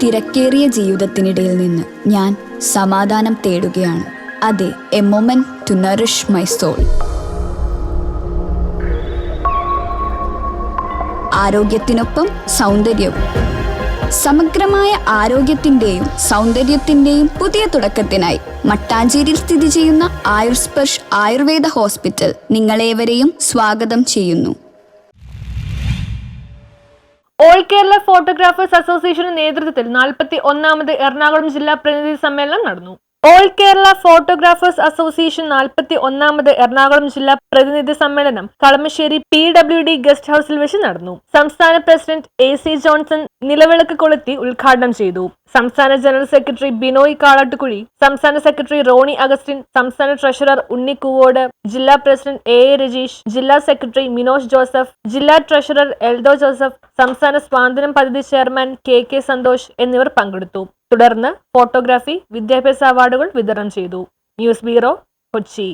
തിരക്കേറിയ ജീവിതത്തിനിടയിൽ നിന്ന് ഞാൻ സമാധാനം തേടുകയാണ്. അതെ, a moment to nourish my soul. ആരോഗ്യത്തിനൊപ്പം സൗന്ദര്യവും. സമഗ്രമായ ആരോഗ്യത്തിൻ്റെയും സൗന്ദര്യത്തിൻ്റെയും പുതിയ തുടക്കത്തിനായി മട്ടാഞ്ചേരിയിൽ സ്ഥിതി ചെയ്യുന്ന ആയുർസ്പർശ് ആയുർവേദ ഹോസ്പിറ്റൽ നിങ്ങളേവരെയും സ്വാഗതം ചെയ്യുന്നു. ഓൾ കേരള ഫോട്ടോഗ്രാഫേഴ്സ് അസോസിയേഷന്റെ നേതൃത്വത്തിൽ 41ാമത് എറണാകുളം ജില്ലാ പ്രതിനിധി സമ്മേളനം നടന്നു. ഓൾ കേരള ഫോട്ടോഗ്രാഫേഴ്സ് അസോസിയേഷൻ 41ാമത് എറണാകുളം ജില്ലാ പ്രതിനിധി സമ്മേളനം കളമശ്ശേരി PWD ഗസ്റ്റ് ഹൌസിൽ വെച്ച് നടന്നു. സംസ്ഥാന പ്രസിഡന്റ് AC ജോൺസൺ നിലവിളക്ക് കൊളുത്തി ഉദ്ഘാടനം ചെയ്തു. സംസ്ഥാന ജനറൽ സെക്രട്ടറി ബിനോയ് കാളാട്ടുകുഴി, സംസ്ഥാന സെക്രട്ടറി റോണി അഗസ്റ്റിൻ, സംസ്ഥാന ട്രഷറർ ഉണ്ണി കൂവോട്, ജില്ലാ പ്രസിഡന്റ് AA രജീഷ്, ജില്ലാ സെക്രട്ടറി മിനോഷ് ജോസഫ്, ജില്ലാ ട്രഷറർ എൽദോ ജോസഫ്, സംസ്ഥാന സ്വാതന്ത്ര്യം പദ്ധതി ചെയർമാൻ KK സന്തോഷ് എന്നിവർ പങ്കെടുത്തു. തുടർന്ന് ഫോട്ടോഗ്രാഫി, വിദ്യാഭ്യാസ അവാർഡുകൾ വിതരണം ചെയ്തു. News bureau, Kochi.